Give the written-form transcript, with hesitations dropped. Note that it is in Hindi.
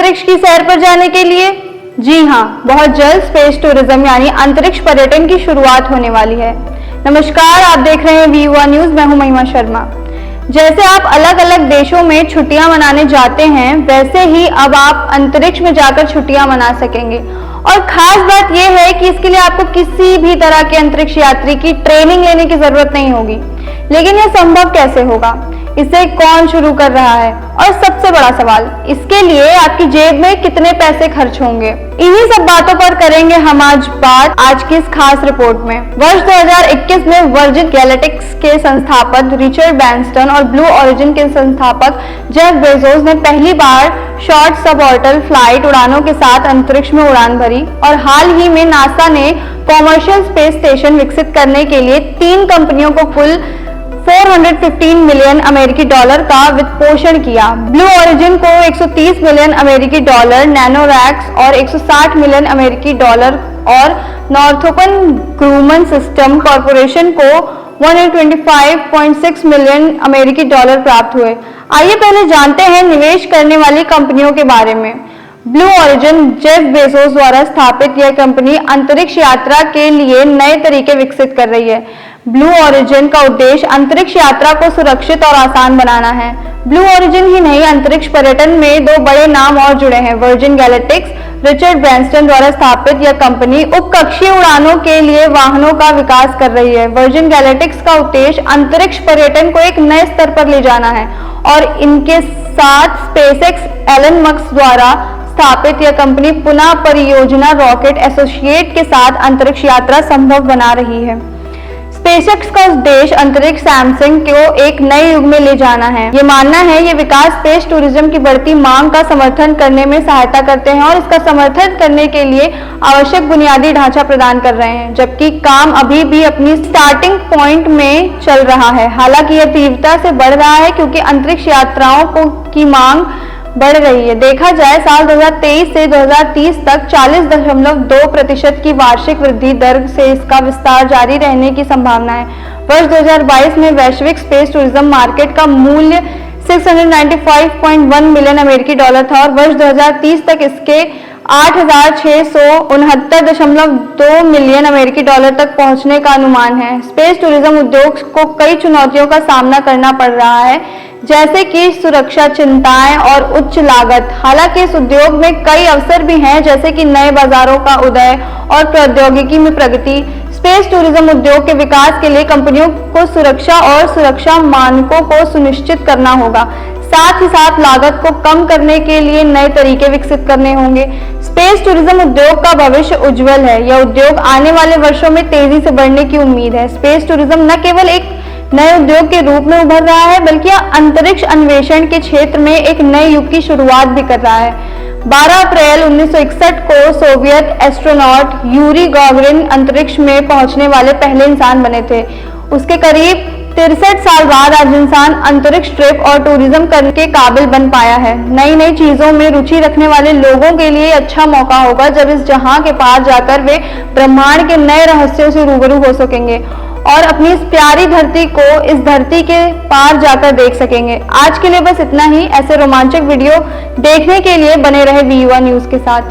अंतरिक्ष की सैर पर जाने के लिए? जी हाँ, बहुत जल्द स्पेस टूरिज्म यानी अंतरिक्ष पर्यटन की शुरुआत होने वाली है। नमस्कार, आप देख रहे हैं वी1 न्यूज। मैं हूं महिमा शर्मा। जैसे आप अलग अलग देशों में छुट्टियां मनाने जाते हैं, वैसे ही अब आप अंतरिक्ष में जाकर छुट्टियां मना सकेंगे। और खास बात यह है कि इसके लिए आपको किसी भी तरह के अंतरिक्ष यात्री की ट्रेनिंग लेने की जरूरत नहीं होगी। लेकिन यह संभव कैसे होगा? इसे कौन शुरू कर रहा है? और सबसे बड़ा सवाल, इसके लिए आपकी जेब में कितने पैसे खर्च होंगे? इन्हीं सब बातों पर करेंगे हम आज बात आज की इस खास रिपोर्ट में। वर्ष 2021 में वर्जिन गैलेक्टिक्स के संस्थापक रिचर्ड ब्रैंसटन और ब्लू ओरिजिन के संस्थापक जेफ बेजोस ने पहली बार शॉर्ट सबऑर्बिटल फ्लाइट उड़ानों के साथ अंतरिक्ष में उड़ान भरी। और हाल ही में नासा ने कॉमर्शियल स्पेस स्टेशन विकसित करने के लिए 3 कंपनियों को कुल $415 मिलियन अमेरिकी डॉलर का वित्त पोषण किया। ब्लू ओरिजिन को $130 मिलियन अमेरिकी डॉलर, नैनोरैक्स और $160 मिलियन अमेरिकी डॉलर और नॉर्थरोप ग्रूमन सिस्टम कॉरपोरेशन को $125.6 मिलियन अमेरिकी डॉलर प्राप्त हुए। आइए पहले जानते हैं निवेश करने वाली कंपनियों के बारे में। ब्लू ओरिजिन जेफ बेजोस द्वारा स्थापित यह कंपनी अंतरिक्ष यात्रा के लिए नए तरीके विकसित कर रही है। ब्लू ओरिजिन का उद्देश्य अंतरिक्ष यात्रा को सुरक्षित और आसान बनाना है। ब्लू ओरिजिन ही नहीं, अंतरिक्ष पर्यटन में 2 बड़े नाम और जुड़े हैं। वर्जिन गैलेक्टिक्स रिचर्ड ब्रैंसटन द्वारा स्थापित यह कंपनी उपकक्षीय उड़ानों के लिए वाहनों का विकास कर रही है। वर्जिन गैलेक्टिक्स का उद्देश्य अंतरिक्ष पर्यटन को एक नए स्तर पर ले जाना है और इनके साथ स्पेसएक्स एलन मस्क द्वारा स्थापित यह कंपनी पुनः परियोजना रॉकेट एसोसिएट के साथ अंतरिक्ष यात्रा संभव बना रही है। स्पेसएक्स का उद्देश्य अंतरिक्ष सैमसंग को एक नए युग में ले जाना है। ये मानना है ये विकास स्पेस टूरिज्म की बढ़ती मांग का समर्थन करने में सहायता करते हैं और इसका समर्थन करने के लिए आवश्यक बुनियादी ढांचा प्रदान कर रहे हैं, जबकि काम अभी भी अपनी स्टार्टिंग पॉइंट में चल रहा है। हालांकि यह तीव्रता से बढ़ रहा है क्योंकि अंतरिक्ष यात्राओं की मांग बढ़ रही है। देखा जाए साल 2023 से 2030 तक 40.2% की वार्षिक वृद्धि दर से इसका विस्तार जारी रहने की संभावना है। वर्ष 2022 में वैश्विक स्पेस टूरिज्म मार्केट का मूल्य $695.1 मिलियन अमेरिकी डॉलर था और वर्ष 2030 तक इसके $8,669.2 मिलियन अमेरिकी डॉलर तक पहुंचने का अनुमान है। स्पेस टूरिज्म उद्योग को कई चुनौतियों का सामना करना पड़ रहा है, जैसे कि सुरक्षा चिंताएं और उच्च लागत। हालांकि इस उद्योग में कई अवसर भी हैं, जैसे कि नए बाजारों का उदय और प्रौद्योगिकी में प्रगति। स्पेस टूरिज्म उद्योग के विकास के लिए कंपनियों को सुरक्षा और सुरक्षा मानकों को सुनिश्चित करना होगा। साथ ही साथ लागत को कम करने के लिए नए तरीके विकसित करने होंगे। स्पेस टूरिज्म उद्योग का भविष्य उज्जवल है। यह उद्योग आने वाले वर्षों में तेजी से बढ़ने की उम्मीद है। स्पेस टूरिज्म न केवल एक नए उद्योग के रूप में उभर रहा है, बल्कि अंतरिक्ष अन्वेषण के क्षेत्र में एक नए युग की शुरुआत भी कर रहा है। 12 अप्रैल 1961 को सोवियत एस्ट्रोनॉट यूरी गागरिन अंतरिक्ष में पहुंचने वाले पहले इंसान बने थे। उसके करीब 63 साल बाद आज इंसान अंतरिक्ष ट्रिप और टूरिज्म करने के काबिल बन पाया है। नई नई चीजों में रुचि रखने वाले लोगों के लिए अच्छा मौका होगा, जब इस जहां के पार जाकर वे ब्रह्मांड के नए रहस्यों से रूबरू हो सकेंगे और अपनी इस प्यारी धरती को इस धरती के पार जाकर देख सकेंगे। आज के लिए बस इतना ही। ऐसे रोमांचक वीडियो देखने के लिए बने रहे वी1 न्यूज के साथ।